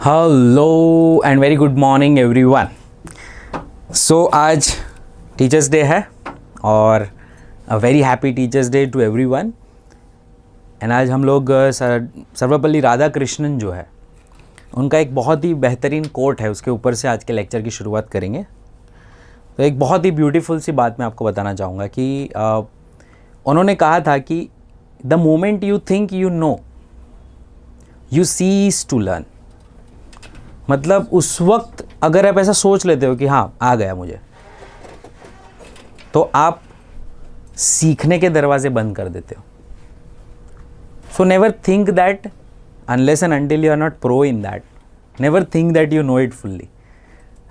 Hello and very good morning everyone. So आज teachers day है और a very happy teachers day to everyone. And आज हम लोग सर्वपल्ली राधाकृष्णन जो है उनका एक बहुत ही बेहतरीन कोट है, उसके ऊपर से आज के लेक्चर की शुरुआत करेंगे। तो एक बहुत ही ब्यूटीफुल सी बात मैं आपको बताना चाहूँगा कि उन्होंने कहा था कि the moment you think you know you cease to learn. मतलब उस वक्त अगर आप ऐसा सोच लेते हो कि हाँ आ गया मुझे, तो आप सीखने के दरवाजे बंद कर देते हो। So never think that unless and until you are not pro in that, never think that you know it fully,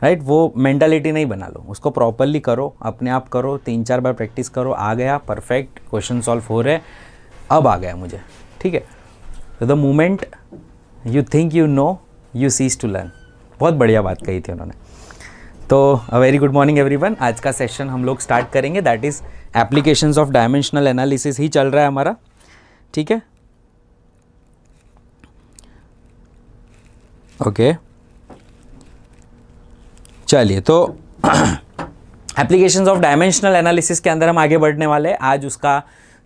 right. वो मेंटालिटी नहीं बना लो, उसको प्रॉपरली करो, अपने आप करो, 3-4 बार प्रैक्टिस करो, आ गया परफेक्ट, क्वेश्चन सॉल्व हो रहे, अब आ गया मुझे, ठीक है। तो the moment you think you know you cease to learn. बहुत बढ़िया बात कही थी उन्होंने। तो a very good morning everyone. आज का सेशन हम लोग स्टार्ट करेंगे, that is applications of dimensional analysis ही चल रहा है हमारा, ठीक है। ओके चलिए, तो एप्लीकेशंस ऑफ डायमेंशनल एनालिसिस के अंदर हम आगे बढ़ने वाले हैं। आज उसका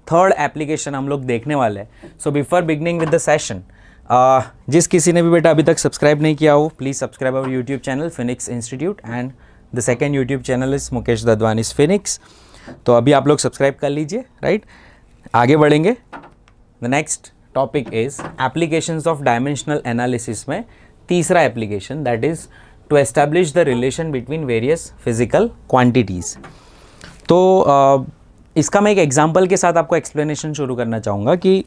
थर्ड एप्लीकेशन हम लोग देखने वाले हैं। So before beginning with the session, जिस किसी ने भी बेटा अभी तक सब्सक्राइब नहीं किया हो, please subscribe our YouTube channel Phoenix institute and the second YouTube channel is Mukesh Dadwani's Phoenix. तो अभी आप लोग सब्सक्राइब कर लीजिए, राइट। आगे बढ़ेंगे। The next topic is applications of dimensional analysis में तीसरा application, that is to establish the relation between various physical quantities. तो इसका मैं एक एग्जाम्पल के साथ आपको एक्सप्लेनेशन शुरू करना चाहूँगा कि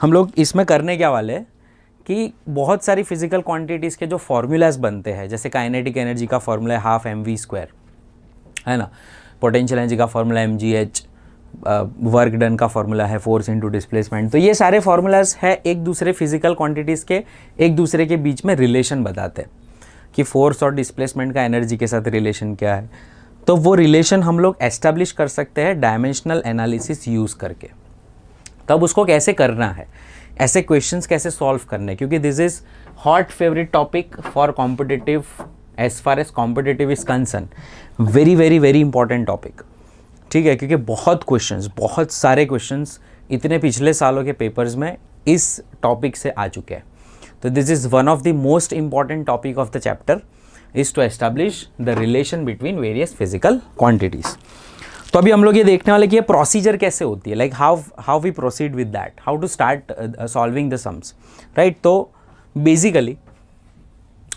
हम लोग इसमें करने क्या वाले हैं कि बहुत सारी फिजिकल क्वांटिटीज़ के जो फार्मूलाज बनते हैं, जैसे काइनेटिक एनर्जी का फार्मूला है 12 mv², है ना। पोटेंशियल एनर्जी का फार्मूला mgh, वर्क डन का फार्मूला है फोर्स इनटू डिस्प्लेसमेंट। तो ये सारे फार्मूलाज है एक दूसरे फिजिकल क्वांटिटीज़ के एक दूसरे के बीच में रिलेशन बताते हैं कि फोर्स और डिस्प्लेसमेंट का एनर्जी के साथ रिलेशन क्या है। तो वो रिलेशन हम लोग एस्टैब्लिश कर सकते हैं डायमेंशनल एनालिसिस यूज़ करके। तब उसको कैसे करना है, ऐसे क्वेश्चंस कैसे सॉल्व करने, क्योंकि this is hot favourite topic for competitive, as far as competitive is concern, very very very important topic, ठीक है। क्योंकि बहुत सारे क्वेश्चंस इतने पिछले सालों के पेपर्स में इस टॉपिक से आ चुके हैं। तो this is one of the most important topic of the chapter is to establish the relation between various physical quantities. तो अभी हम लोग ये देखने वाले कि ये प्रोसीजर कैसे होती है, like how we proceed with that, how to start solving the sums, right. तो बेसिकली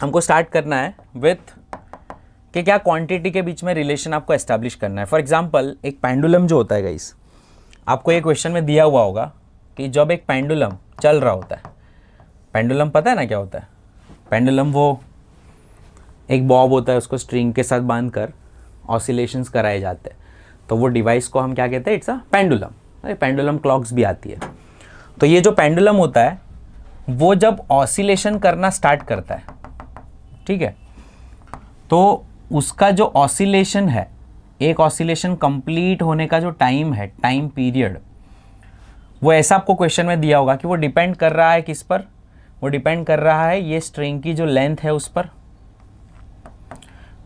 हमको स्टार्ट करना है विथ कि क्या क्वांटिटी के बीच में रिलेशन आपको एस्टैब्लिश करना है। फॉर एग्जांपल एक पेंडुलम जो होता है गाइस, आपको ये क्वेश्चन में दिया हुआ होगा कि जब एक पेंडुलम चल रहा होता है, पेंडुलम पता है ना क्या होता है। पेंडुलम वो एक बॉब होता है, उसको स्ट्रिंग के साथ बांध कर ऑसिलेशंस कराए जाते हैं। तो वो डिवाइस को हम क्या कहते हैं, it's a pendulum. Pendulum clocks भी आती है। तो ये जो पेंडुलम होता है वो जब ऑसिलेशन करना स्टार्ट करता है, ठीक है, तो उसका जो ऑसिलेशन है, एक ऑसिलेशन कंप्लीट होने का जो टाइम है, टाइम पीरियड, वो ऐसा आपको क्वेश्चन में दिया होगा कि वो डिपेंड कर रहा है किस पर, वो डिपेंड कर रहा है ये स्ट्रिंग की जो लेंथ है उस पर,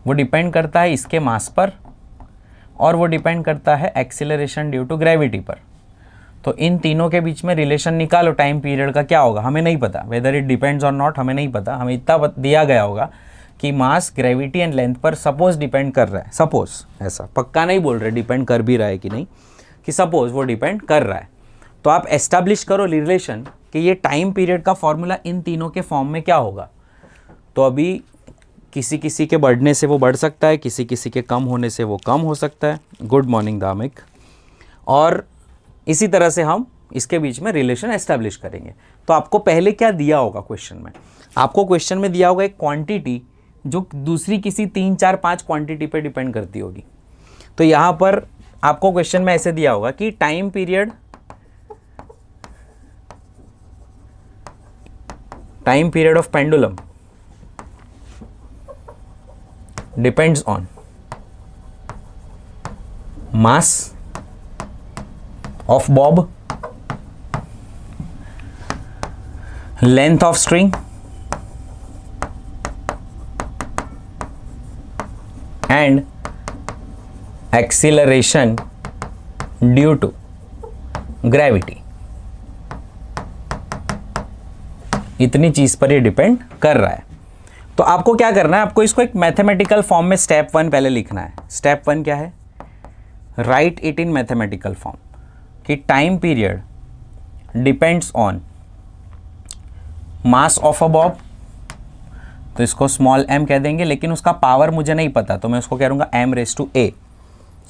वो डिपेंड करता है इसके मास पर, और वो डिपेंड करता है एक्सीलरेशन ड्यू टू ग्रेविटी पर। तो इन तीनों के बीच में रिलेशन निकालो टाइम पीरियड का, क्या होगा हमें नहीं पता, वेदर इट डिपेंड्स और नॉट हमें नहीं पता। हमें इतना दिया गया होगा कि मास ग्रेविटी एंड लेंथ पर सपोज डिपेंड कर रहा है, सपोज, ऐसा पक्का नहीं बोल रहे डिपेंड कर भी रहा है कि नहीं, कि सपोज वो डिपेंड कर रहा है। तो आप एस्टैब्लिश करो रिलेशन कि ये टाइम पीरियड का फॉर्मूला इन तीनों के फॉर्म में क्या होगा। तो अभी किसी किसी के बढ़ने से वो बढ़ सकता है, किसी किसी के कम होने से वो कम हो सकता है। Good morning Damik. और इसी तरह से हम इसके बीच में रिलेशन एस्टैब्लिश करेंगे। तो आपको पहले क्या दिया होगा क्वेश्चन में, आपको क्वेश्चन में दिया होगा एक क्वांटिटी जो दूसरी किसी 3-4-5 क्वांटिटी पे डिपेंड करती होगी। तो यहाँ पर आपको क्वेश्चन में ऐसे दिया होगा कि time period of pendulum depends on mass of bob, length of string and acceleration due to gravity. इतनी चीज पर ये डिपेंड कर रहा है. तो आपको क्या करना है, आपको इसको एक मैथमेटिकल फॉर्म में स्टेप 1 पहले लिखना है. स्टेप 1 क्या है, write it in mathematical form कि time period depends on mass of a bob. तो इसको स्मॉल m कह देंगे, लेकिन उसका पावर मुझे नहीं पता तो मैं उसको कह दूंगा m⁻⁴.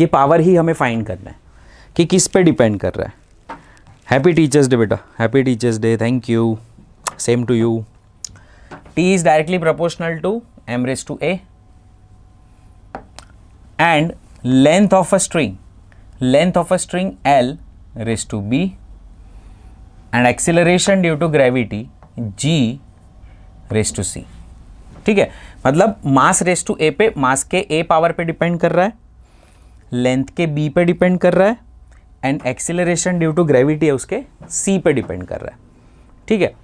ये पावर ही हमें फाइंड करना है कि किस पे डिपेंड कर रहा है. हैप्पी टीचर्स डे बेटा, happy teachers day, thank you, same to you. T is directly proportional to m⁻⁴ and length of a string L⁻⁵ and acceleration due to gravity g⁻⁴. ठीक है, मतलब मास ⁻A पे, मास के A power पे depend कर रहा है, लेंथ के B पे डिपेंड कर रहा है and acceleration due to gravity है उसके C पे डिपेंड कर रहा है. ठीक है,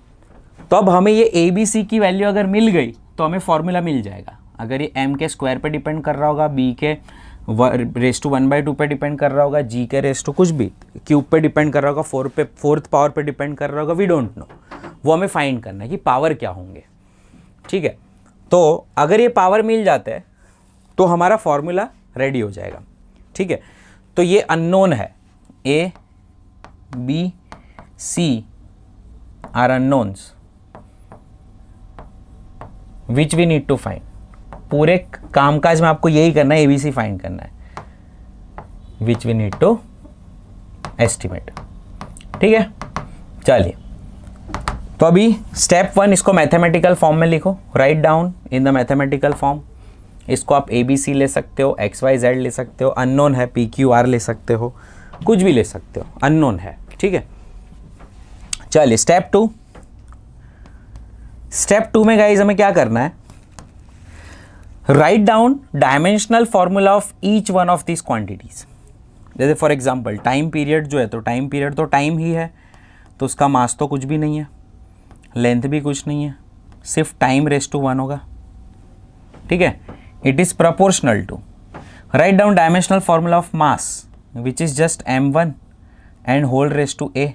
तो अब हमें ये ए बी सी की वैल्यू अगर मिल गई तो हमें फॉर्मूला मिल जाएगा. अगर ये m के स्क्वायर पे डिपेंड कर रहा होगा, b के ⁻² पे डिपेंड कर रहा होगा, g के ⁻ कुछ भी क्यूब पे डिपेंड कर रहा होगा, 4th पावर पे डिपेंड कर रहा होगा, वी डोंट नो. वो हमें फाइंड करना है कि पावर क्या होंगे. ठीक है, तो अगर ये पावर मिल जाता है तो हमारा फॉर्मूला रेडी हो जाएगा. ठीक है, तो ये अननोन है, a b c are unknowns which we need to find. पूरे कामकाज में आपको यही करना है, ABC फाइंड करना है, which we need to estimate. ठीक है, चलिए तो अभी स्टेप 1 इसको मैथमेटिकल फॉर्म में लिखो, write down in the mathematical form. इसको आप ABC ले सकते हो, XYZ ले सकते हो, अननोन है PQR ले सकते हो, कुछ भी ले सकते हो, अननोन है. ठीक है, चलिए स्टेप 2. स्टेप 2 में गाइज हमें क्या करना है, right down dimensional formula of each one of this quantities. जैसे फॉर एग्जांपल टाइम पीरियड जो है, तो टाइम पीरियड तो टाइम ही है, तो उसका मास तो कुछ भी नहीं है, लेंथ भी कुछ नहीं है, सिर्फ टाइम ⁻⁴ होगा. ठीक है, it is proportional to, write down dimensional formula of mass which is just m1 and ⁻⁴.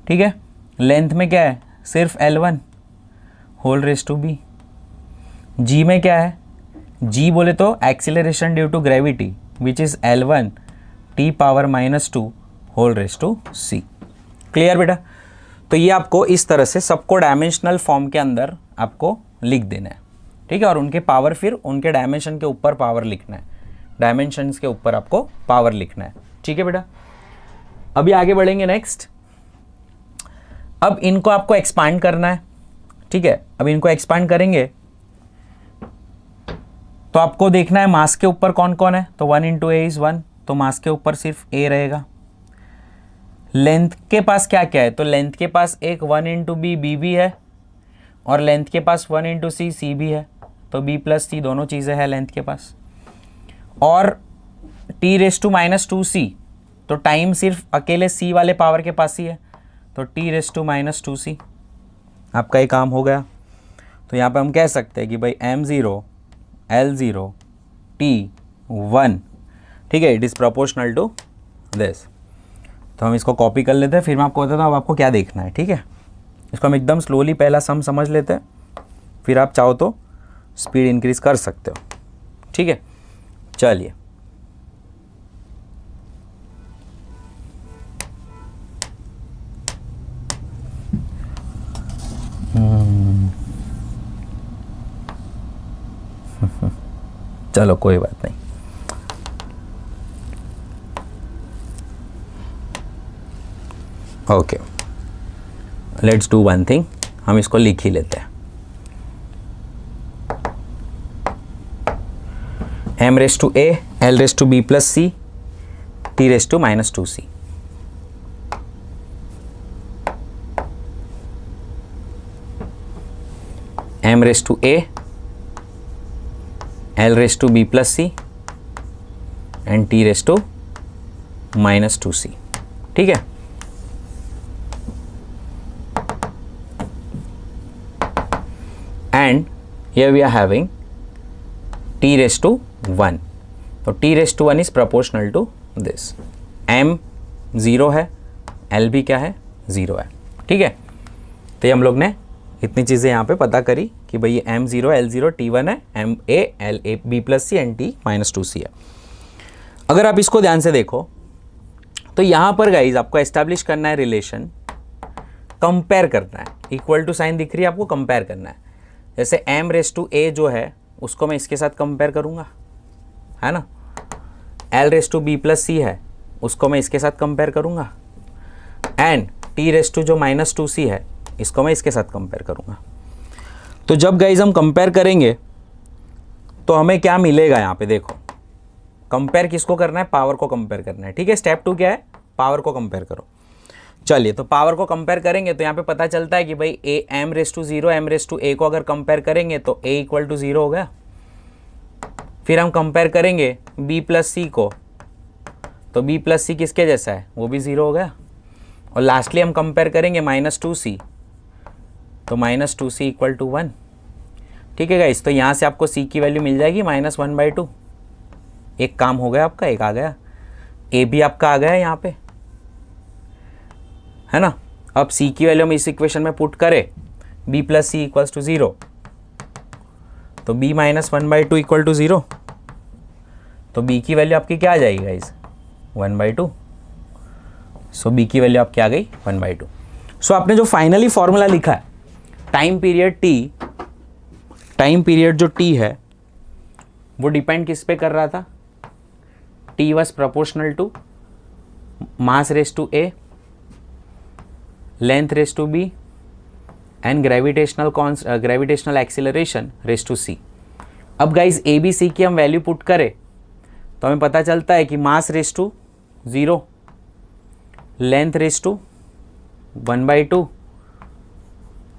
ठीक है, लेंथ में क्या है, सिर्फ L1 ⁻⁵. g में क्या है, g बोले तो acceleration due to gravity which is L1 t⁻⁻² ⁻⁶. Clear बेटा. तो ये आपको इस तरह से सबको डायमेंशनल फॉर्म के अंदर आपको लिख देना है. ठीक है, और उनके पावर फिर उनके डायमेंशन के ऊपर पावर लिखना है, डायमेंशंस के ऊपर आपको पावर लिखना है. ठीक है बेटा, अभी आगे बढ़ेंगे नेक्स्ट. अब इनको आपको एक्सपांड करना है. ठीक है, अब इनको एक्सपांड करेंगे तो आपको देखना है मास के ऊपर कौन कौन है. तो 1 × a इज 1, तो मास के ऊपर सिर्फ a रहेगा. लेंथ के पास क्या क्या है, तो लेंथ के पास एक 1 × b b भी है, और लेंथ के पास 1 × c c भी है, तो b + c दोनों चीज़ें हैं लेंथ के पास. और t⁻⁻2c, तो टाइम सिर्फ अकेले c वाले पावर के पास ही है, तो t⁻⁻2c. आपका ये काम हो गया. तो यहाँ पे हम कह सकते हैं कि भाई m0 L0 t1. ठीक है, it is proportional to this. तो हम इसको कॉपी कर लेते हैं, फिर मैं आपको बताता हूँ अब आपको क्या देखना है. ठीक है, इसको हम एकदम स्लोली पहला सम समझ लेते हैं, फिर आप चाहो तो स्पीड इंक्रीज कर सकते हो. ठीक है, चलिए चलो कोई बात नहीं. Okay, let's do one thing, हम इसको लिख ही लेते हैं. m⁻⁴ L⁻b + c t⁻⁻2c. m⁻⁴ L⁻b + c and t⁻⁻2c. ठीक है, and here we are having t⁻1। तो t⁻1 is proportional to this. m 0 है, l भी क्या है, 0 है। ठीक है, तो ये हम लोग ने इतनी चीज़ें यहाँ पे पता करी कि भाई ये m 0 l 0 t1 है, m a l a b plus C and t-2c है। अगर आप इसको ध्यान से देखो तो यहाँ पर गाइज आपको एस्टैब्लिश करना है रिलेशन, कंपेयर करना है। इक्वल टू साइन दिख रही है आपको, कंपेयर करना है। जैसे m⁻a जो है उसको मैं इसके साथ कंपेयर करूँगा, है ना। l⁻b प्लस सी है उसको मैं इसके साथ कंपेयर करूँगा, एंड t⁻ जो -2c है इसको मैं इसके साथ कंपेयर करूँगा। तो जब गाइज हम कंपेयर करेंगे तो हमें क्या मिलेगा, यहाँ पे देखो कंपेयर किसको करना है, पावर को कंपेयर करना है। ठीक है, स्टेप 2 क्या है, पावर को कंपेयर करो। चलिए, तो पावर को कंपेयर करेंगे तो यहाँ पे पता चलता है कि भाई m⁻0 m⁻a को अगर कंपेयर करेंगे तो a = 0 हो गया। फिर हम कंपेयर करेंगे b प्लस c को, तो b प्लस c किसके जैसा है, वो भी 0 हो गया। और लास्टली हम कंपेयर करेंगे -2c, तो -2c = 1। ठीक है गाइस, तो यहाँ से आपको c की वैल्यू मिल जाएगी -1/2। एक काम हो गया आपका, एक आ गया, a भी आपका आ गया यहाँ पे, है ना। अब c की वैल्यू हम इस इक्वेशन में पुट करें, b प्लस c = 0, तो b -1/2 = 0, तो b की वैल्यू आपकी क्या आ जाएगी गाइस, 1/2। सो b की वैल्यू आपकी आ गई 1/2। सो आपने जो फाइनली फॉर्मूला लिखा है, time period t, time period जो t है वो डिपेंड किस पे कर रहा था, t was proportional to mass raised to a, length raised to b and gravitational acceleration raised to c। अब गाइज a b c की हम वैल्यू पुट करें तो हमें पता चलता है कि mass raised to 0, length raised to 1/2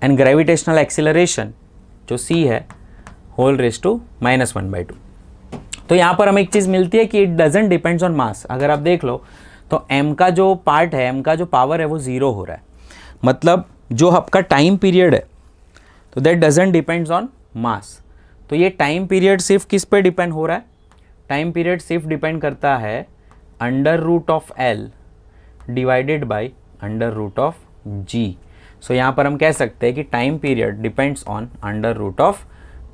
and gravitational acceleration जो c है होल रेस टू -1/2। तो यहाँ पर हमें एक चीज़ मिलती है कि इट डजेंट डिपेंड्स ऑन मास। अगर आप देख लो तो m का जो पार्ट है, m का जो पावर है वो 0 हो रहा है, मतलब जो आपका टाइम पीरियड है तो दैट डजेंट डिपेंड्स ऑन मास। तो ये टाइम पीरियड सिर्फ किस पे डिपेंड हो रहा है, टाइम पीरियड सिर्फ डिपेंड करता है √L डिवाइडेड बाय √G। सो यहाँ पर हम कह सकते हैं कि time period depends on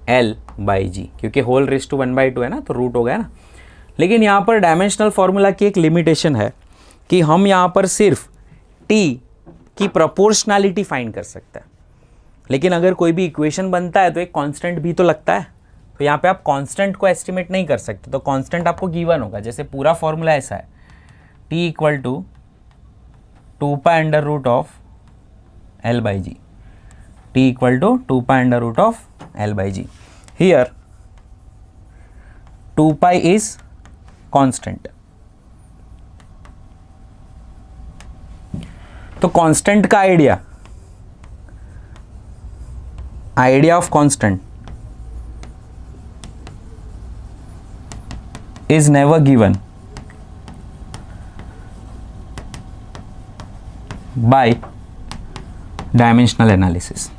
√L/G, क्योंकि होल रेस टू 1/2 है ना, तो रूट हो गया ना। लेकिन यहाँ पर डायमेंशनल फॉर्मूला की एक लिमिटेशन है कि हम यहाँ पर सिर्फ t की प्रोपोर्शनैलिटी फाइंड कर सकते हैं, लेकिन अगर कोई भी इक्वेशन बनता है तो एक कांस्टेंट भी तो लगता है। तो यहाँ पे आप कांस्टेंट को एस्टिमेट नहीं कर सकते, तो कांस्टेंट आपको गिवन होगा। जैसे पूरा फॉर्मूला ऐसा है, t = 2π√L/G, t = 2π√L/G। Here 2π is constant। तो कांस्टेंट का idea of constant is never given by dimensional analysis.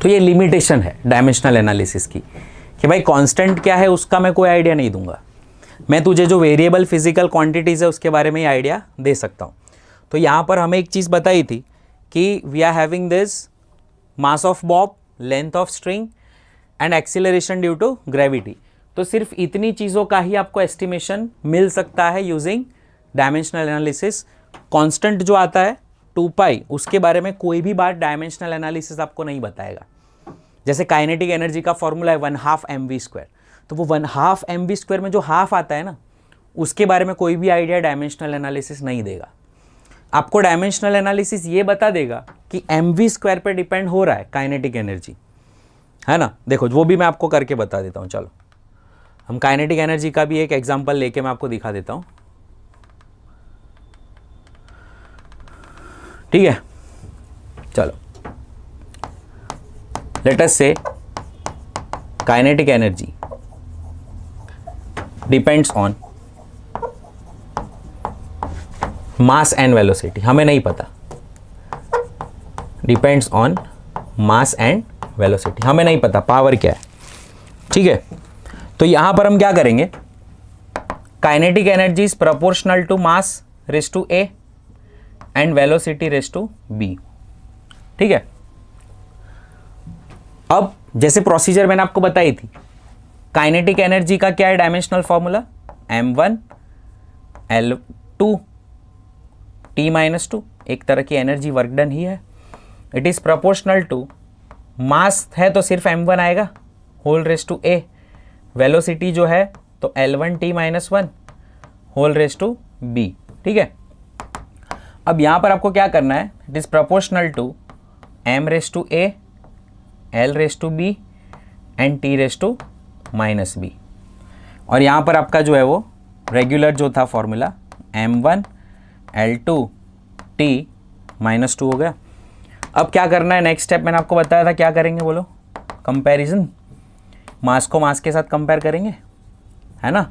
तो ये लिमिटेशन है डायमेंशनल एनालिसिस की कि भाई कांस्टेंट क्या है उसका मैं कोई आइडिया नहीं दूंगा, मैं तुझे जो वेरिएबल फिजिकल क्वांटिटीज़ है उसके बारे में आइडिया दे सकता हूँ। तो यहाँ पर हमें एक चीज़ बताई थी कि we are having this mass of bob, length of string and acceleration due to gravity. तो सिर्फ इतनी चीज़ों का ही आपको एस्टिमेशन मिल सकता है यूजिंग डायमेंशनल एनालिसिस। कांस्टेंट जो आता है 2π, उसके बारे में कोई भी बात डायमेंशनल एनालिसिस आपको नहीं बताएगा। जैसे काइनेटिक एनर्जी का फॉर्मूला है 1/2 mv², तो वो 1/2 mv² में जो हाफ आता है ना, उसके बारे में कोई भी आइडिया डायमेंशनल एनालिसिस नहीं देगा। आपको डायमेंशनल एनालिसिस ये बता देगा कि mv² पे डिपेंड हो रहा है काइनेटिक एनर्जी, है ना। देखो वो भी मैं आपको करके बता देता हूँ। चलो हम काइनेटिक एनर्जी का भी एक एग्जांपल लेके मैं आपको दिखा देता हूँ, ठीक है। चलो लेट अस से kinetic energy depends on mass and velocity, हमें नहीं पता, depends on mass and velocity, हमें नहीं पता पावर क्या है, ठीक है। तो यहां पर हम क्या करेंगे, kinetic energy is proportional to mass raise to A and velocity raise to B. ठीक है, अब जैसे प्रोसीजर मैंने आपको बताई थी, काइनेटिक एनर्जी का क्या है dimensional formula, m1 L2 T-2, एक तरह की एनर्जी वर्क डन ही है। It is proportional to mass है तो सिर्फ m1 आएगा whole raise to a, velocity जो है तो L1 T-1 whole raise to b। ठीक है, अब यहां पर आपको क्या करना है, it is proportional to m raise to a, L raise to b and T raise to -b। और यहां पर आपका जो है वो रेगुलर जो था फॉर्मूला m1 L2 T-2 हो गया। अब क्या करना है, नेक्स्ट स्टेप मैंने आपको बताया था, क्या करेंगे बोलो, कंपैरिजन, मास को मास के साथ कंपेयर करेंगे, है ना,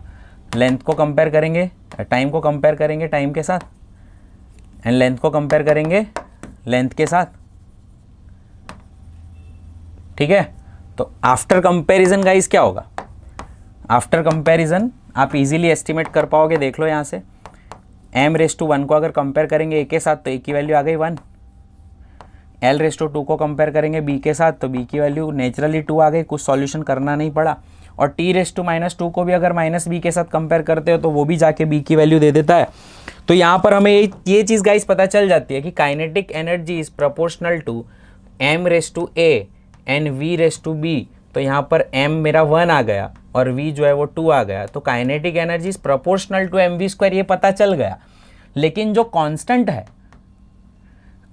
लेंथ को कंपेयर करेंगे, टाइम को कंपेयर करेंगे टाइम के साथ, एंड लेंथ को कंपेयर करेंगे लेंथ के साथ। ठीक है, तो आफ्टर कंपैरिजन गाइस क्या होगा, आफ्टर कंपैरिजन आप इजीली एस्टिमेट कर पाओगे, देख लो यहाँ से m/1 को अगर कंपेयर करेंगे a के साथ तो a की वैल्यू आ गई 1, L/2 को कंपेयर करेंगे b के साथ तो b की वैल्यू नेचुरली 2 आ गई, कुछ सॉल्यूशन करना नहीं पड़ा। और T/-2 को भी अगर -b के साथ कंपेयर करते हो तो वो भी जाके b की वैल्यू दे देता है। तो यहाँ पर हमें ये चीज़ गाइस पता चल जाती है कि kinetic energy is proportional to m/a and v/b। तो यहाँ पर m मेरा 1 आ गया और v जो है वो 2 आ गया, तो kinetic energy is proportional to mv², ये पता चल गया। लेकिन जो कांस्टेंट है,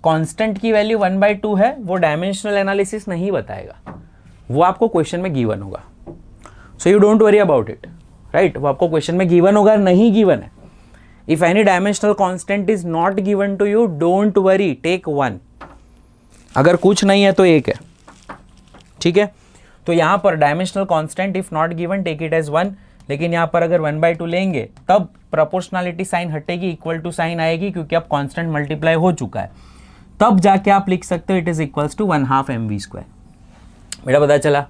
कांस्टेंट की वैल्यू 1/2 है, वो डायमेंशनल एनालिसिस नहीं बताएगा, वो आपको क्वेश्चन में गिवन होगा। So you don't worry about it, right, वो आपको क्वेश्चन में गिवन होगा, नहीं गिवन है। If any dimensional constant is not given to you, don't worry, take 1। अगर कुछ नहीं है तो एक है, ठीक है। तो यहां पर dimensional constant if not given take it as 1, लेकिन यहां पर अगर 1/2 लेंगे तब प्रोपोर्शनलिटी साइन हटेगी, इक्वल टू साइन आएगी, क्योंकि अब कांस्टेंट मल्टीप्लाई हो चुका है, तब जाके आप लिख सकते हो it is equals to 1/2 mv²। बेटा पता चला,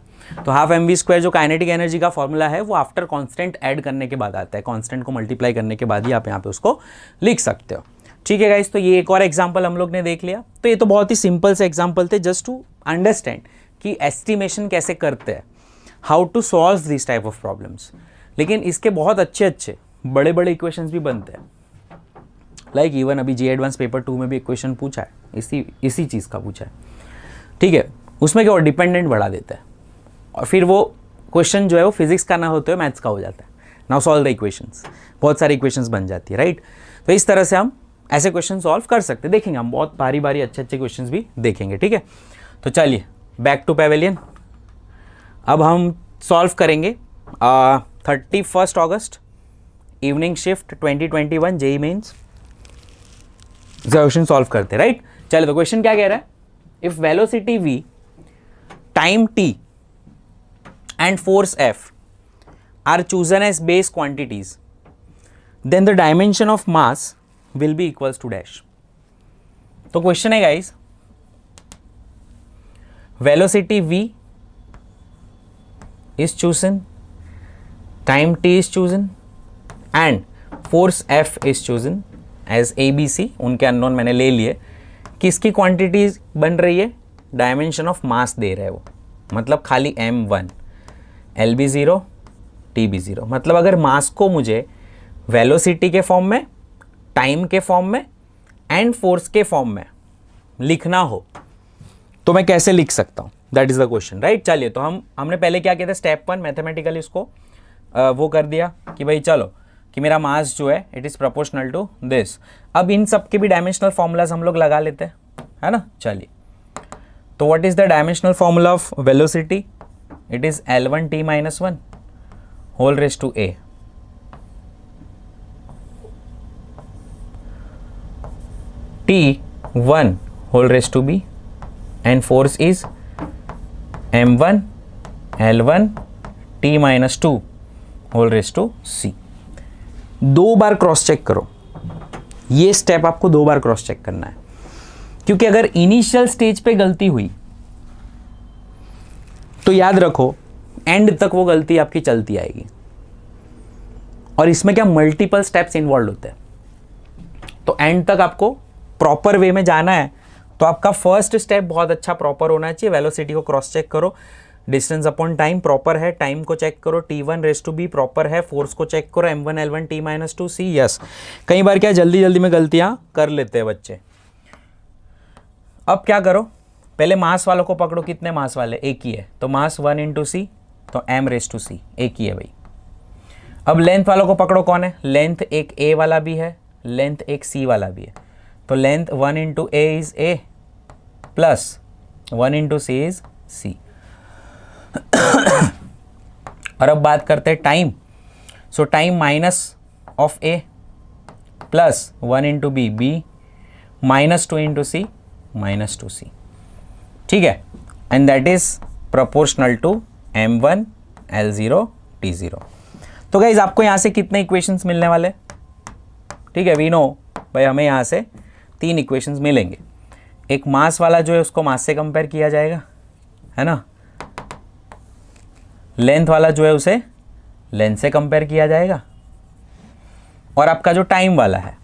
तो हाफ mv² जो काइनेटिक एनर्जी का फॉर्मूला है वो आफ्टर कांस्टेंट ऐड करने के बाद आता है, कांस्टेंट को मल्टीप्लाई करने के बाद ही आप यहाँ पे उसको लिख सकते हो। ठीक है गाइस, तो ये एक और एग्जांपल हम लोग ने देख लिया। तो ये तो बहुत ही सिंपल से एग्जांपल थे, जस्ट टू अंडरस्टैंड कि एस्टिमेशन कैसे करते हैं, how to solve this type of problems. लेकिन इसके बहुत अच्छे अच्छे बड़े बड़े इक्वेशंस भी बनते हैं, लाइक इवन अभी जी एडवांस पेपर 2 में भी इक्वेशन पूछा है, इसी चीज़ का पूछा है। ठीक है, उसमें क्या डिपेंडेंट बढ़ा देता है और फिर वो क्वेश्चन जो है वो फिजिक्स का ना होते हुए मैथ्स का हो जाता है। नाउ सॉल्व द इक्वेशंस, बहुत सारी इक्वेशंस बन जाती है, राइट। तो इस तरह से हम ऐसे क्वेश्चन सॉल्व कर सकते हैं, देखेंगे हम बहुत बारी बारी अच्छे अच्छे क्वेश्चंस भी देखेंगे। ठीक है, तो चलिए बैक टू पैवेलियन। अब हम सॉल्व करेंगे 31 अगस्त evening shift 2021 JEE mains question solve करते हैं, राइट। चलिए, तो क्वेश्चन क्या कह रहा है, if velocity v, time t and force F are chosen as base quantities, then the dimension of mass will be equals to dash. तो question है guys, velocity v is chosen, time t is chosen and force F is chosen as ABC, उनके unknown मैंने ले लिए। किसकी quantities बन रही है, डायमेंशन ऑफ मास दे रहे हैं वो, मतलब खाली m1, LB0, TB0। मतलब अगर मास को मुझे वेलोसिटी के फॉर्म में, टाइम के फॉर्म में एंड फोर्स के फॉर्म में लिखना हो तो मैं कैसे लिख सकता हूँ, that is the question, right. चलिए, तो हमने पहले क्या किया था, स्टेप 1 मैथमेटिकली उसको वो कर दिया कि भाई चलो कि मेरा मास जो है it is proportional to this. अब इन सब के भी डायमेंशनल फॉर्मूलाज हम लोग लगा लेते हैं, है ना। चलिए, तो what is the dimensional formula of velocity, it is L1 T-1 whole raised to a, T1 whole raised to b, and force is M1 L1 T-2 whole raised to c। 2 बार क्रॉस चेक करो, ये step आपको 2 बार cross check करना है, क्योंकि अगर initial stage पे गलती हुई तो याद रखो एंड तक वो गलती आपकी चलती आएगी। और इसमें क्या मल्टीपल स्टेप्स इन्वॉल्व होते हैं, तो एंड तक आपको प्रॉपर वे में जाना है। तो आपका फर्स्ट स्टेप बहुत अच्छा प्रॉपर होना चाहिए। वेलोसिटी को क्रॉस चेक करो, डिस्टेंस अपॉन टाइम प्रॉपर है, टाइम को चेक करो, T1 raise to B proper है, फोर्स को चेक करो, M1 L1 T-2 C। Yes, कई बार क्या जल्दी जल्दी में गलतियां कर लेते हैं बच्चे। अब क्या करो, पहले मास वालों को पकड़ो। कितने मास वाले? एक ही है, तो मास 1 इंटू सी, तो M रेज टू सी, एक ही है भाई। अब लेंथ वालों को पकड़ो, कौन है? लेंथ एक A वाला भी है, लेंथ एक C वाला भी है, तो length 1 into A is A plus 1 into C is C। और अब बात करते हैं time. So time minus of A plus 1 into B, B minus 2 into C minus 2C, ठीक है। And that is proportional to M1 L0 T0। तो guys आपको यहाँ से कितने इक्वेशंस मिलने वाले? ठीक है, वी नो भाई हमें यहाँ से 3 इक्वेशंस मिलेंगे। एक मास वाला जो है उसको मास से कंपेयर किया जाएगा, है ना। लेंथ वाला जो है उसे लेंथ से कंपेयर किया जाएगा, और आपका जो टाइम वाला है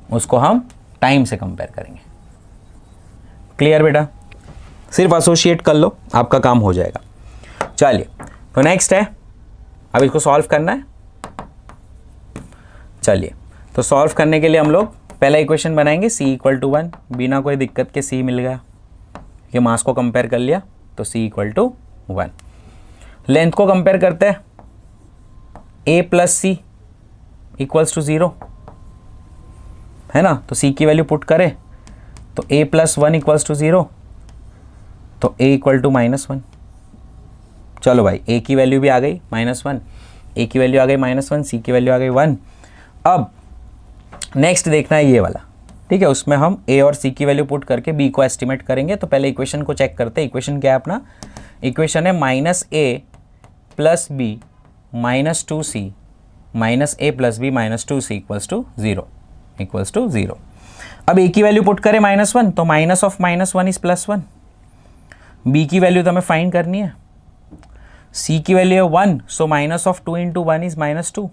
उसको हम टाइम से कंपेयर करेंगे। क्लियर बेटा? सिर्फ एसोसिएट कर लो, आपका काम हो जाएगा। चलिए, तो नेक्स्ट है, अब इसको सॉल्व करना है। चलिए, तो सॉल्व करने के लिए हम लोग पहला इक्वेशन बनाएंगे, C इक्वल टू 1, बिना कोई दिक्कत के C मिल गया, कि मास को कंपेयर कर लिया, तो C इक्वल टू 1। लेंथ को कंपेयर करते हैं, A plus C equals to 0, है ना। तो C की वैल्यू पुट करें तो A प्लस 1 इक्वल्स टू 0, तो A इक्वल टू -1। चलो भाई, A की वैल्यू भी आ गई -1, A की वैल्यू आ गई -1, C की वैल्यू आ गई 1। अब नेक्स्ट देखना है ये वाला, ठीक है। उसमें हम A और C की वैल्यू पुट करके B को एस्टिमेट करेंगे। तो पहले इक्वेशन को चेक करते हैं। इक्वेशन क्या है अपना? इक्वेशन है -A plus B minus 2C minus A plus B minus 2C equals to 0। अब A की वैल्यू पुट करें -1, तो माइनस ऑफ -1 इज +1। B की वैल्यू तो हमें फाइंड करनी है, C की वैल्यू है 1, so minus of 2 into 1 is -2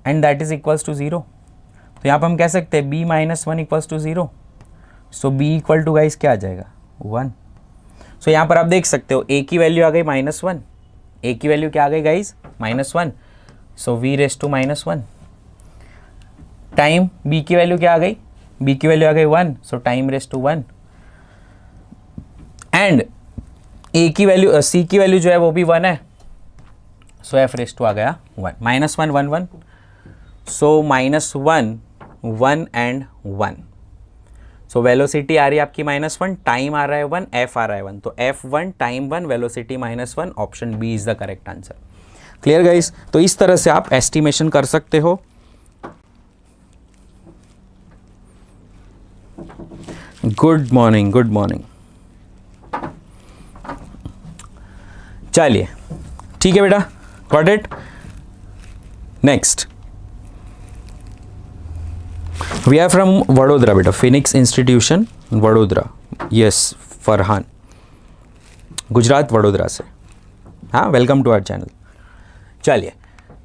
and that is equals to 0। तो यहाँ पर हम कह सकते हैं B minus 1 equals to 0, so B equal to guys क्या आ जाएगा? 1। सो यहाँ पर आप देख सकते हो A की वैल्यू आ गई -1, A की वैल्यू क्या आ गई guys? -1, so V raise to -1। Time B की वैल्यू क्या आ गई? B की वैल्यू आ गई 1, so time raise to 1। And A की वैल्यू C की वैल्यू जो है वो भी 1 है, सो F रेज टू आ गया 1। -1 1 1, सो -1 1 एंड 1। सो वेलोसिटी आ रही है आपकी -1, टाइम आ रहा है 1, F आ रहा है 1, तो F1 time 1 velocity -1, option B is the correct answer. Clear guys? तो इस तरह से आप एस्टिमेशन कर सकते हो। Good morning, good morning. चलिए, ठीक है बेटा, got it. Next we are from Vadodara बेटा, Phoenix institution Vadodara. Yes, Farhan, Gujarat Vadodara से। हाँ, वेलकम टू आवर चैनल। चलिए,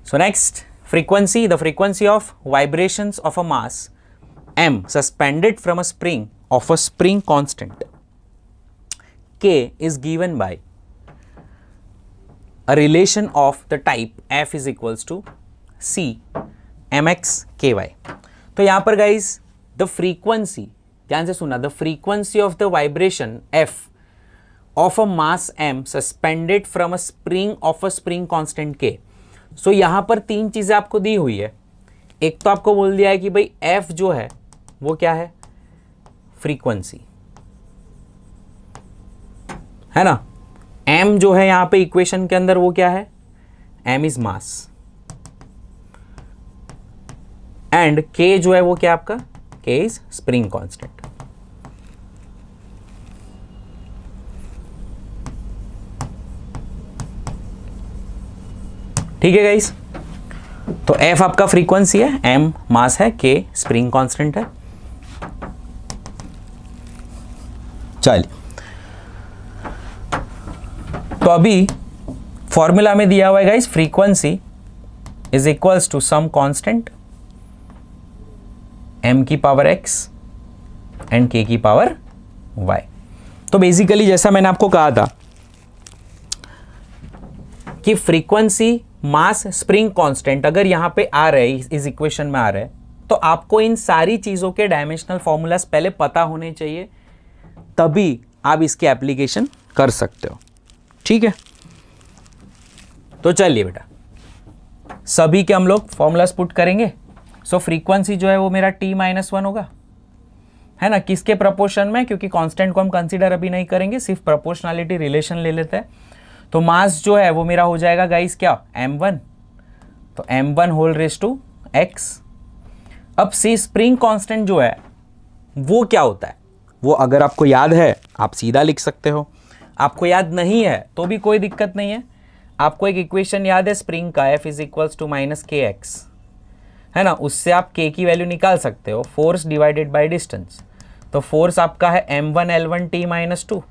so next frequency, the frequency of vibrations of a mass m suspended from a spring of a spring constant k is given by a relation of the type f is equals to c mx ky। तो यहां पर guys the frequency, ध्यान से सुना, the frequency of the vibration f of a mass m suspended from a spring of a spring constant k। सो यहां पर 3 चीजें आपको दी हुई है। एक तो आपको बोल दिया है कि भाई f जो है वो क्या है? फ्रीक्वेंसी, है ना। m जो है यहां पे इक्वेशन के अंदर वो क्या है? m is mass, and k जो है वो क्या आपका? k is spring constant. ठीक है गाइस, तो f आपका फ्रीक्वेंसी है, m मास है, k स्प्रिंग कांस्टेंट है। चलिए, तो अभी फॉर्मूला में दिया हुआ है guys, frequency is equals to some constant m की पावर x एंड k की पावर y। तो बेसिकली जैसा मैंने आपको कहा था कि फ्रीक्वेंसी, मास, स्प्रिंग कांस्टेंट अगर यहां पे आ रहे हैं, इस इक्वेशन में आ रहे हैं, तो आपको इन सारी चीजों के डायमेंशनल फॉर्मूलाज पहले पता होने चाहिए, तभी आप इसकी एप्लीकेशन कर सकते हो। ठीक है, तो चलिए बेटा सभी के हम लोग फॉर्मूलाज पुट करेंगे। सो फ्रीक्वेंसी जो है वो मेरा t-1 होगा, है ना, किसके प्रोपोर्शन में, क्योंकि कांस्टेंट को हम कंसीडर अभी नहीं करेंगे, सिर्फ प्रोपोर्शनलिटी रिलेशन ले लेते हैं। तो मास जो है वो मेरा हो जाएगा गाइस क्या, m1, तो m1 whole raise to x। अब सी स्प्रिंग कांस्टेंट जो है वो क्या होता है, वो अगर आपको याद है आप सीधा लिख सकते हो, आपको याद नहीं है तो भी कोई दिक्कत नहीं है। आपको एक इक्वेशन याद है स्प्रिंग का, F is equals to minus K X, है ना, उससे आप k की वैल्यू निकाल सकते हो, फोर्स डिवाइडेड बाय डिस्टेंस। तो फोर्स आपका है m1 L1 t-2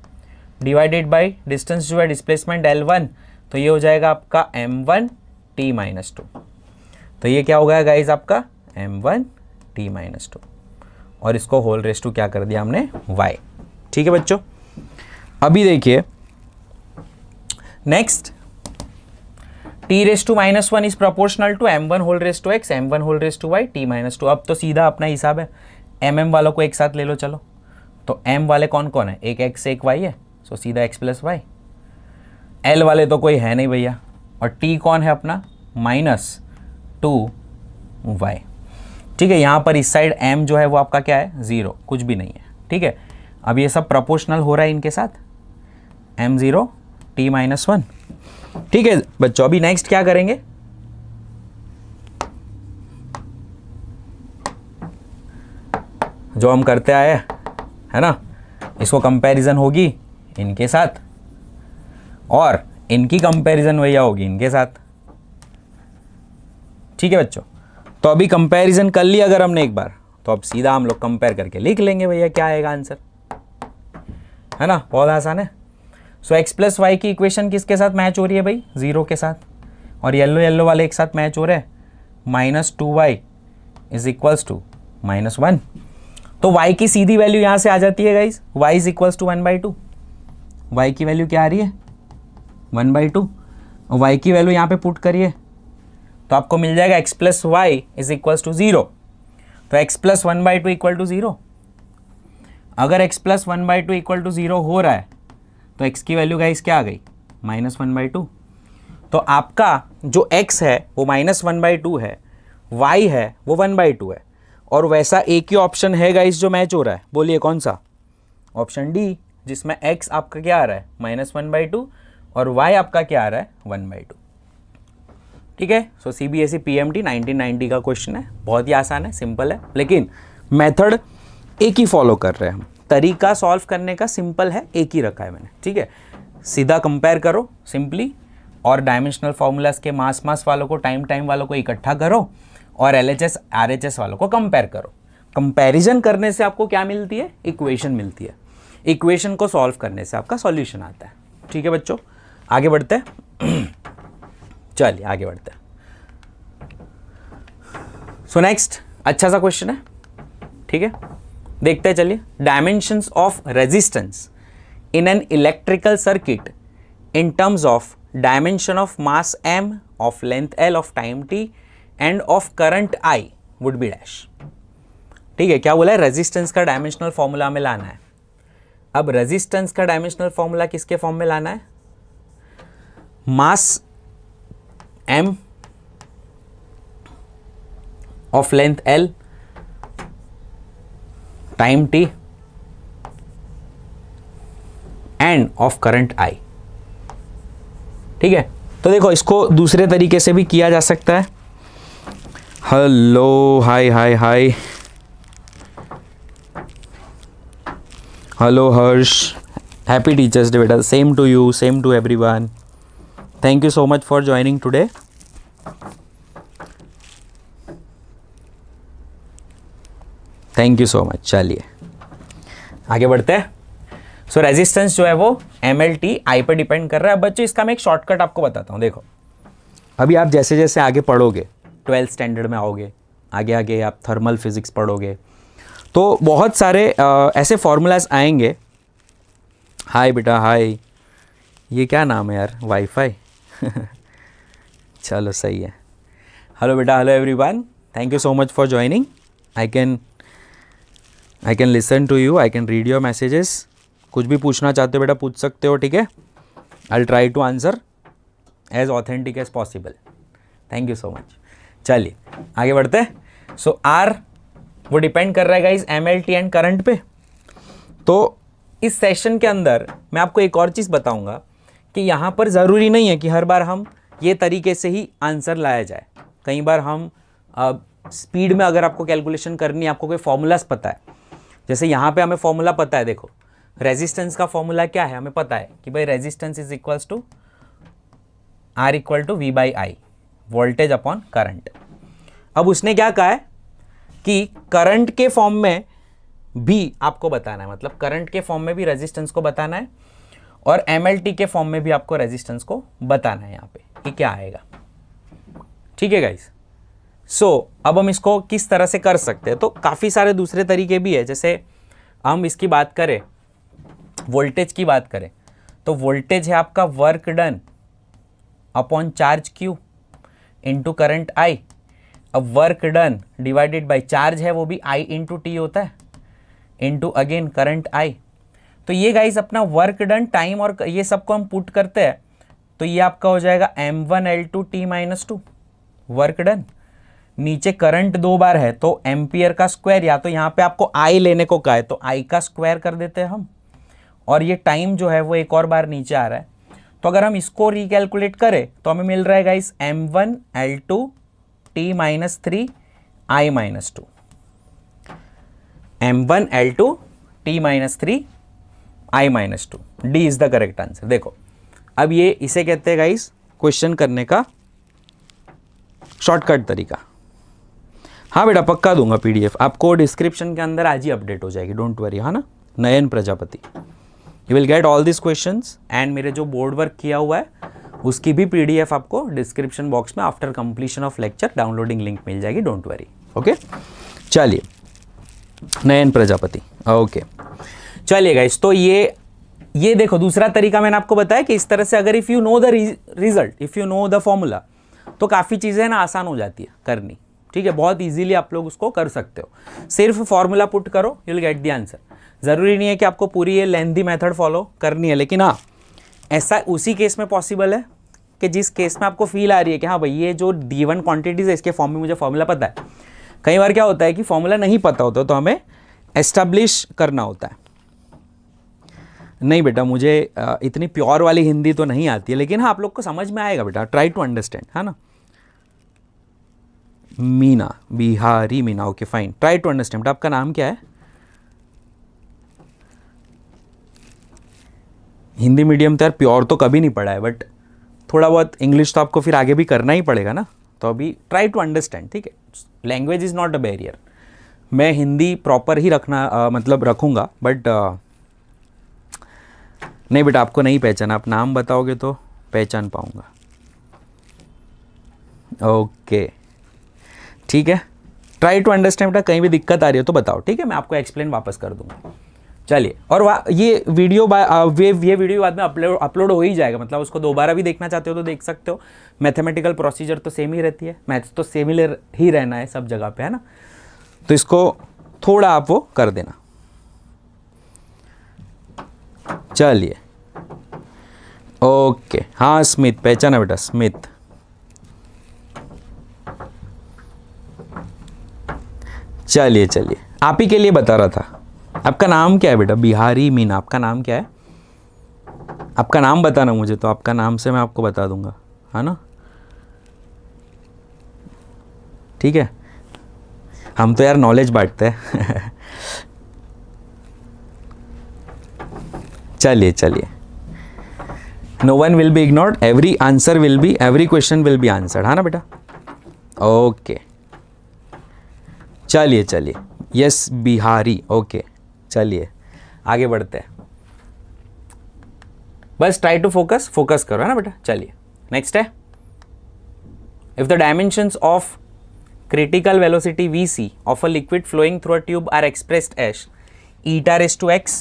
divided by distance जो है डिस्प्लेसमेंट L1, तो ये हो जाएगा आपका m1 t-2। तो ये क्या हो गया गाइज आपका m1 t-2, और इसको होल रेस टू क्या कर दिया हमने y। ठीक है बच्चों, अभी देखिए next, t⁻1 is proportional to m1 whole race to x, m1 whole race to y, t-2। अब तो सीधा अपना हिसाब है, mm वालों को एक साथ ले लो चलो। तो m वाले कौन कौन है, एक x एक y है, सो सीधा x प्लस वाई। l वाले तो कोई है नहीं भैया, और t कौन है अपना, -2y। ठीक है, यहाँ पर इस साइड m जो है वो आपका क्या है, 0, कुछ भी नहीं है। ठीक है, अब ये सब प्रोपोर्शनल हो रहा है इनके साथ, m0 t-1। ठीक है बच्चों, अभी नेक्स्ट क्या करेंगे, जो हम करते आए है ना, इसको कंपैरिजन होगी इनके साथ और इनकी कंपैरिजन भैया होगी इनके साथ। ठीक है बच्चों, तो अभी कंपैरिजन कर लिया अगर हमने एक बार, तो अब सीधा हम लोग कंपेयर करके लिख लेंगे भैया क्या आएगा आंसर, है ना, बहुत आसान है। सो x प्लस वाई की इक्वेशन किसके साथ मैच हो रही है भाई, 0 के साथ, और येलो येलो वाले एक साथ मैच हो रहे हैं, -2y इज इक्वल्स टू -1। तो y की सीधी वैल्यू यहाँ से आ जाती है guys, y is equals to 1/2। y की वैल्यू क्या आ रही है, 1/2, और y की वैल्यू यहाँ पे पुट करिए तो आपको मिल जाएगा x plus Y is equals to 0। तो x प्लस 1/2 इक्वल टू 0। अगर x प्लस 1/2 इक्वल टू 0 हो रहा है तो x की वैल्यू गाइस क्या आ गई, -1/2। तो आपका जो x है वो -1/2 है, y है वो 1/2 है, और वैसा एक ही ऑप्शन है गाइस जो मैच हो रहा है, बोलिए कौन सा, ऑप्शन डी, जिसमें x आपका क्या आ रहा है, -1/2, और y आपका क्या आ रहा है, 1/2। ठीक है, सो CBSE PMT 1990 का क्वेश्चन है, बहुत ही आसान है, सिंपल है, लेकिन मेथड एक ही फॉलो कर रहे हैं हम, तरीका सॉल्व करने का सिंपल है, एक ही रखा है मैंने। ठीक है, सीधा कंपेयर करो सिंपली, और डायमेंशनल फॉर्मूलाज के मास वालों को, टाइम वालों को इकट्ठा करो, और LHS RHS वालों को कंपेयर करो। कंपैरिजन करने से आपको क्या मिलती है, इक्वेशन मिलती है, इक्वेशन को सॉल्व करने से आपका सॉल्यूशन आता है। ठीक है बच्चों, आगे बढ़ते हैं चलिए आगे बढ़ते हैं। सो नेक्स्ट अच्छा सा क्वेश्चन है, ठीक है, देखते हैं चलिए। Dimensions of resistance in an electrical circuit in terms of dimension of mass m, of length l, of time t and of current I would be dash। ठीक है, क्या बोला है, रेजिस्टेंस का डायमेंशनल फॉर्मूला में लाना है। अब रेजिस्टेंस का डायमेंशनल फॉर्मूला किसके फॉर्म में लाना है, मास m of length l, time t and of current I। ठीक है, तो देखो इसको दूसरे तरीके से भी किया जा सकता है। Hello hi hi hi, hello Harsh, happy teachers day बेटा, same to you, same to everyone, thank you so much for joining today. Thank you so much. चलिए आगे बढ़ते हैं। सो रेजिस्टेंस जो है वो MLT I पे डिपेंड कर रहा है। बच्चों इसका मैं एक शॉर्टकट आपको बताता हूँ। देखो अभी आप जैसे जैसे आगे पढ़ोगे, 12th स्टैंडर्ड में आओगे, आगे आगे आप थर्मल फिजिक्स पढ़ोगे, तो बहुत सारे ऐसे फॉर्मूलाज आएंगे। हाय बेटा हाय, ये क्या नाम है यार, वाईफाई चलो सही है। हेलो बेटा, hello everyone, thank you so much for joining. I can listen to you, I can read your messages. कुछ भी पूछना चाहते हो बेटा पूछ सकते हो, ठीक है। I will try to answer as authentic as possible. Thank you so much. चलिए आगे बढ़ते हैं। सो आर वो डिपेंड कर रहा है गाइज MLT एंड करंट पे। तो इस सेशन के अंदर मैं आपको एक और चीज़ बताऊंगा कि यहाँ पर ज़रूरी नहीं है कि हर बार हम ये तरीके से ही आंसर लाया जाए। कई बार हम स्पीड में अगर आपको कैलकुलेशन करनी है, आपको कोई फॉर्मूलाज पता है, जैसे यहाँ पे हमें फॉर्मूला पता है। देखो रेजिस्टेंस का फॉर्मूला क्या है, हमें पता है कि भाई resistance is equals to R equal to V/I, voltage upon current. अब उसने क्या कहा है कि करंट के फॉर्म में भी आपको बताना है, मतलब करंट के फॉर्म में भी रेजिस्टेंस को बताना है और MLT के फॉर्म में भी आपको रेजिस्टेंस को बताना है यहाँ पे कि क्या आएगा। ठीक है गाइस। सो अब हम इसको किस तरह से कर सकते हैं, तो काफ़ी सारे दूसरे तरीके भी है। जैसे हम इसकी बात करें, वोल्टेज की बात करें, तो वोल्टेज है आपका work done upon charge Q into current I। अब work done divided by charge है वो भी I इंटू टी होता है, इंटू अगेन करंट I। तो ये गाइस अपना वर्क डन, टाइम और ये सबको हम पुट करते हैं तो ये आपका हो जाएगा M1L2 T-2 वर्क डन। नीचे करंट 2 बार है तो एम्पियर का स्क्वायर, या तो यहाँ पे आपको I लेने को कहा है तो I का स्क्वायर कर देते हैं हम, और ये टाइम जो है वो एक और बार नीचे आ रहा है। तो अगर हम इसको रिकैलकुलेट करें तो हमें मिल रहा है guys M1L2 T-3 I-2, M1L2 T-3 I-2, D is the correct answer. देखो अब ये इसे कहते हैं गाइस क्वेश्चन करने का शॉर्टकट तरीका। हाँ बेटा पक्का दूंगा PDF आपको, डिस्क्रिप्शन के अंदर आज ही अपडेट हो जाएगी, डोंट वरी। हाँ ना, Nayan Prajapati, you will get all this questions and मेरे जो बोर्ड वर्क किया हुआ है उसकी भी PDF आपको डिस्क्रिप्शन बॉक्स में after completion of lecture downloading link मिल जाएगी, डोंट वरी। ओके चलिए, नयन प्रजापति, ओके चलिए गाइस। तो ये देखो दूसरा तरीका मैंने आपको बताया कि इस तरह से अगर if you know the result, if you know the formula, तो काफ़ी चीज़ें ना आसान हो जाती है करनी। ठीक है, बहुत इजीली आप लोग उसको कर सकते हो। सिर्फ फॉर्मूला पुट करो, you will get the answer. ज़रूरी नहीं है कि आपको पूरी ये लेंथी मेथड फॉलो करनी है, लेकिन हाँ ऐसा उसी केस में पॉसिबल है कि जिस केस में आपको फील आ रही है कि हाँ भाई ये जो गिवन क्वांटिटीज़ है इसके फॉर्म में मुझे फॉर्मूला पता है। कई बार क्या होता है कि फॉर्मूला नहीं पता होता तो हमें एस्टैब्लिश करना होता है। नहीं बेटा मुझे इतनी प्योर वाली हिंदी तो नहीं आती है, लेकिन हाँ आप लोग को समझ में आएगा बेटा, ट्राई टू अंडरस्टैंड, है ना। Meena, Bihari Meena, okay fine, try to understand. आपका नाम क्या है? हिंदी मीडियम तो यार प्योर तो कभी नहीं पढ़ा है, बट थोड़ा बहुत इंग्लिश तो आपको फिर आगे भी करना ही पड़ेगा ना, तो अभी ट्राई टू अंडरस्टैंड, ठीक है। Language is not a barrier. मैं हिंदी प्रॉपर ही रखना मतलब रखूँगा, बट नहीं बेटा आपको नहीं पहचाना, आप नाम बताओगे तो पहचान पाऊँगा। ओके ठीक है, ट्राई टू अंडरस्टैंड। बेटा कहीं भी दिक्कत आ रही हो तो बताओ, ठीक है, मैं आपको एक्सप्लेन वापस कर दूँगा। चलिए, और ये वीडियो बाद में अपलोड हो ही जाएगा, मतलब उसको दोबारा भी देखना चाहते हो तो देख सकते हो। मैथमेटिकल प्रोसीजर तो सेम ही रहती है, मैथ्स तो सिमिलर ही रहना है सब जगह पे, है ना। तो इसको थोड़ा आप वो कर देना। चलिए ओके, हाँ स्मिथ पहचाना बेटा, स्मिथ। चलिए चलिए, आप ही के लिए बता रहा था। आपका नाम क्या है बेटा? बिहारी मीना, आपका नाम क्या है? आपका नाम बताना मुझे, तो आपका नाम से मैं आपको बता दूंगा, है ना। ठीक है, हम तो यार नॉलेज बांटते हैं चलिए चलिए, no one will be ignored, every question will be answered, है ना बेटा। ओके चलिए चलिए, यस बिहारी, ओके चलिए आगे बढ़ते हैं। बस ट्राई टू फोकस करो, है ना बेटा। चलिए नेक्स्ट है, if the dimensions of critical velocity Vc of a liquid flowing through a tube are expressed as eta raised to x,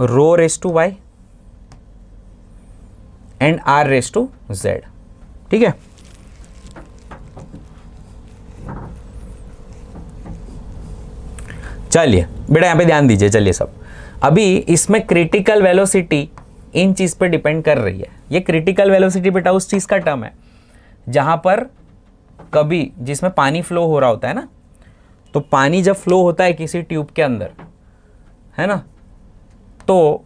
rho raised to y and r raised to z। ठीक है, चलिए बेटा यहां पे ध्यान दीजिए। चलिए सब, अभी इसमें क्रिटिकल वेलोसिटी इन चीज पे डिपेंड कर रही है। ये क्रिटिकल वेलोसिटी बेटा उस चीज का टर्म है जहां पर कभी जिसमें पानी फ्लो हो रहा होता है ना, तो पानी जब फ्लो होता है किसी ट्यूब के अंदर, है ना, तो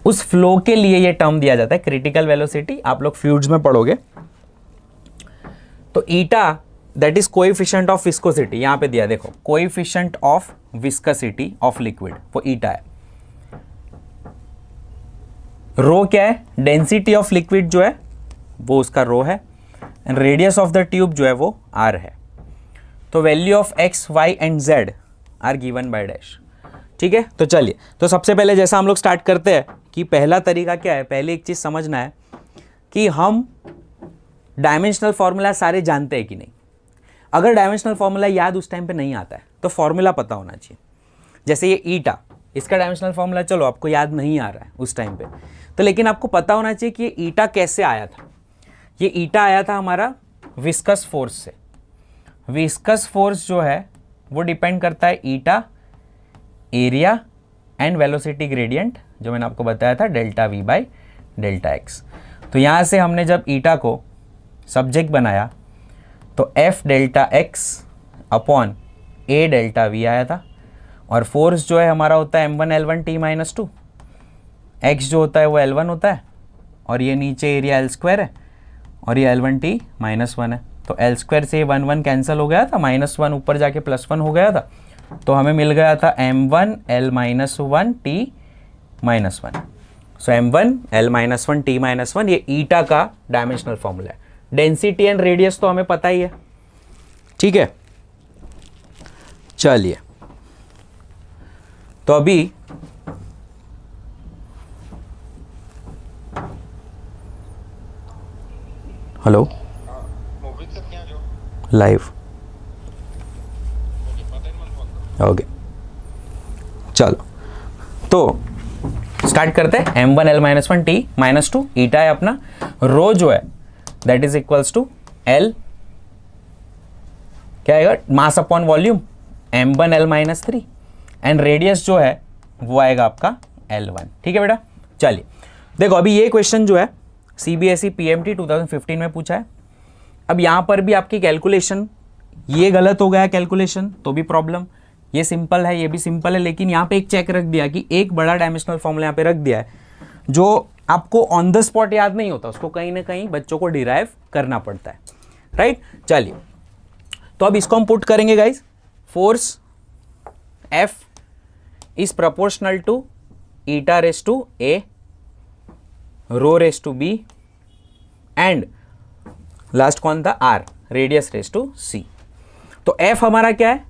उस फ्लो के लिए ये टर्म दिया जाता है क्रिटिकल वेलोसिटी। आप लोग फ्लूइड्स में पढ़ोगे तो eta that is coefficient of viscosity, यहां पे दिया देखो, coefficient of viscosity of liquid, वो ईटा है। रो क्या है, डेंसिटी ऑफ लिक्विड जो है वो उसका रो है, and radius of the tube जो है वो आर है। तो value of X Y and Z are given by dash. ठीक है, तो चलिए, तो सबसे पहले जैसा हम लोग स्टार्ट करते हैं कि पहला तरीका क्या है, पहले एक चीज समझना है कि हम डायमेंशनल फॉर्मूला सारे जानते हैं कि नहीं। अगर डायमेंशनल फॉर्मूला याद उस टाइम पे नहीं आता है तो फॉर्मूला पता होना चाहिए। जैसे ये ईटा, इसका डायमेंशनल फॉर्मूला चलो आपको याद नहीं आ रहा है उस टाइम पे, तो लेकिन आपको पता होना चाहिए कि ये ईटा कैसे आया था। ये ईटा आया था हमारा विस्कस फोर्स से। विस्कस फोर्स जो है वो डिपेंड करता है ईटा, एरिया एंड वेलोसिटी ग्रेडियंट, जो मैंने आपको बताया था delta we by delta x. तो यहाँ से हमने जब ईटा को सब्जेक्ट बनाया तो F delta x upon A delta we आया था, और फोर्स जो है हमारा होता है m1 L1 t minus 2, x जो होता है वो L1 होता है, और ये नीचे एरिया L स्क्वायर है, और ये L1 t माइनस 1 है। तो L स्क्वायर से 1 1 कैंसिल हो गया था, -1 ऊपर जाके +1 हो गया था, तो हमें मिल गया था m1 L minus 1 t minus 1। सो m1 L minus 1 t minus 1 ये ईटा का डायमेंशनल फॉर्मूला है। डेंसिटी एंड रेडियस तो हमें पता ही है। ठीक है, चलिए, तो अभी हेलो लाइव, ओके चलो, तो स्टार्ट करते हैं। m1 L minus 1 t minus 2 eta है अपना, रो जो है that is equals to L, क्या आएगा, mass upon volume m1 L minus 3, and radius जो है वो आएगा आपका L1। ठीक है बेटा, चलिए देखो, अभी ये क्वेश्चन जो है CBSE PMT 2015 में पूछा है। अब यहाँ पर भी आपकी कैलकुलेशन ये गलत हो गया कैलकुलेशन, तो भी प्रॉब्लम, ये सिंपल है ये भी सिंपल है, लेकिन यहाँ पे एक चेक रख दिया कि एक बड़ा डायमेंशनल फॉर्मूला यहाँ पे रख दिया है जो आपको ऑन द स्पॉट याद नहीं होता, उसको कहीं ना कहीं बच्चों को डिराइव करना पड़ता है, राइट। चलिए, तो अब इसको हम पुट करेंगे guys, force F is proportional to eta raised to A, rho raised to B and last कौन था, R, radius raised to C। तो F हमारा क्या है,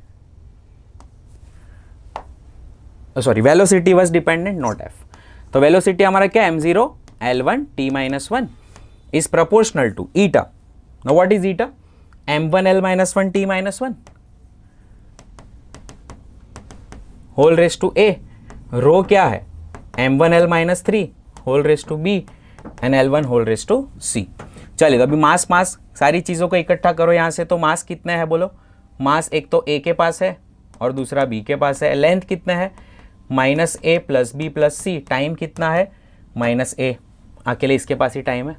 sorry velocity was dependent not F। तो वेलोसिटी हमारा क्या है, m0 L1 t minus 1 is proportional to eta. Now what is eta, m1 L minus 1 t minus 1 whole race to A, rho क्या है m1 L minus 3 whole race to B and L1 whole race to C. चलिए, तो अभी मास सारी चीज़ों को इकट्ठा करो यहाँ से। तो मास कितना है बोलो, मास एक तो ए के पास है और दूसरा बी के पास है। लेंथ कितना है, -a + b + c। टाइम कितना है, -a, अकेले इसके पास ही टाइम है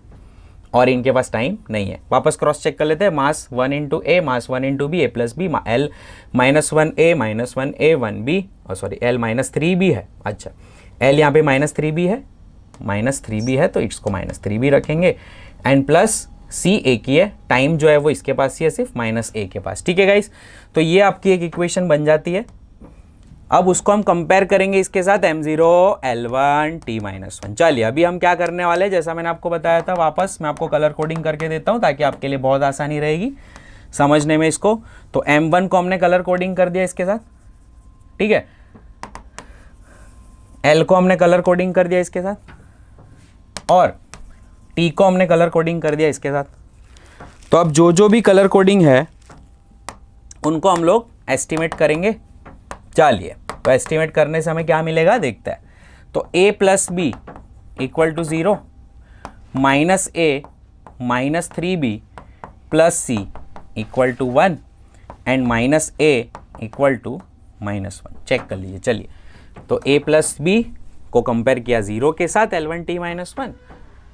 और इनके पास टाइम नहीं है। वापस क्रॉस चेक कर लेते हैं, मास 1 × a, mass 1 × b, a + b, L -1a -1a 1b, और सॉरी L -3b है। अच्छा, L यहाँ पे -3b है, -3b है तो इसको -3b रखेंगे, एंड प्लस c एक ही है, टाइम जो है वो इसके पास ही है सिर्फ -a के पास। ठीक है गाइस, तो ये आपकी एक इक्वेशन बन जाती है। अब उसको हम कंपेयर करेंगे इसके साथ m0 L1 t माइनस 1। चलिए, अभी हम क्या करने वाले हैं, जैसा मैंने आपको बताया था, वापस मैं आपको कलर कोडिंग करके देता हूं ताकि आपके लिए बहुत आसानी रहेगी समझने में इसको। तो m1 को हमने कलर कोडिंग कर दिया इसके साथ, ठीक है। L को हमने कलर कोडिंग कर दिया इसके साथ और T को हमने कलर कोडिंग कर दिया इसके साथ। तो अब जो जो भी कलर कोडिंग है उनको हम लोग एस्टिमेट करेंगे। चलिए, तो एस्टिमेट करने से हमें क्या मिलेगा देखते हैं। तो a plus B equal to 0, minus a minus 3b plus C equal to 1 and minus a equal to -1। Check कर लीजिए। चलिए, तो a प्लस बी को कंपेयर किया 0 के साथ L1t -1,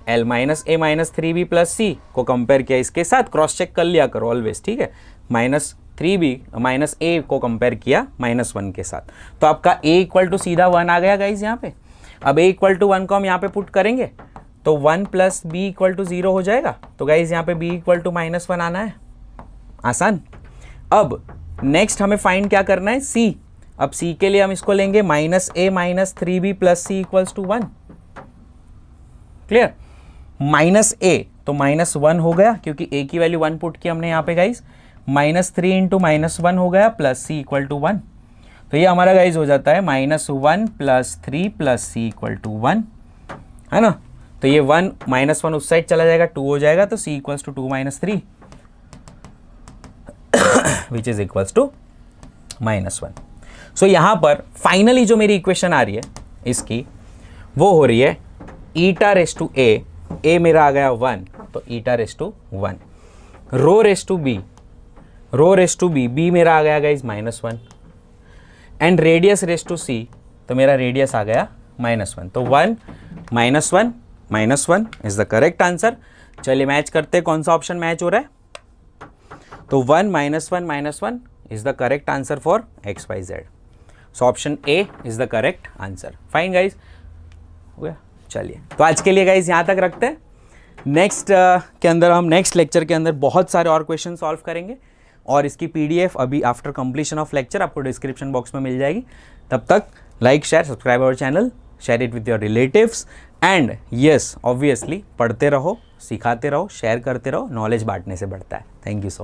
L minus a minus 3b plus C को compare किया इसके साथ, क्रॉस चेक कर लिया करो ऑलवेज, ठीक है। -3b माइनस a को कंपेयर किया -1 के साथ। तो आपका a इक्वल टू सीधा 1 आ गया गाइज यहाँ पे। अब a इक्वल टू 1 को हम यहाँ पे पुट करेंगे तो 1 प्लस b इक्वल टू 0 हो जाएगा। तो गाइज यहाँ पे b इक्वल टू -1 आना है, आसान। अब नेक्स्ट हमें फाइंड क्या करना है, c। अब c के लिए हम इसको लेंगे -a minus 3b plus C equals to 1। Clear. -a तो -1 हो गया क्योंकि a की वैल्यू 1 पुट की हमने यहाँ पे गाइज। -3 इंटू -1 हो गया प्लस सी इक्वल टू 1। तो ये हमारा गाइज हो जाता है -1 plus 3 plus C equal to 1, है ना। तो ये 1 -1 उस साइड चला जाएगा, 2 हो जाएगा, तो c equals to 2 minus 3 which is equals to -1। So यहाँ पर फाइनली जो मेरी इक्वेशन आ रही है इसकी वो हो रही है ईटा रेस टू a मेरा आ गया 1, तो eta raised to 1, rho raised to b मेरा आ गया guys -1 and radius raised to c, तो मेरा रेडियस आ गया -1। तो 1 -1 इज द करेक्ट आंसर। चलिए मैच करते हैं, कौन सा ऑप्शन मैच हो रहा है। तो 1 -1 is the correct answer for XYZ। So option A is the correct answer. Fine guys, हो गया। चलिए, तो आज के लिए गाइज यहाँ तक रखते हैं। नेक्स्ट के अंदर हम नेक्स्ट लेक्चर के अंदर बहुत सारे और क्वेश्चन सॉल्व करेंगे और इसकी PDF अभी आफ्टर कंप्लीशन ऑफ लेक्चर आपको डिस्क्रिप्शन बॉक्स में मिल जाएगी। तब तक like share subscribe our channel, share it with your relatives and yes obviously पढ़ते रहो, सिखाते रहो, शेयर करते रहो, नॉलेज बांटने से बढ़ता है। Thank you so much.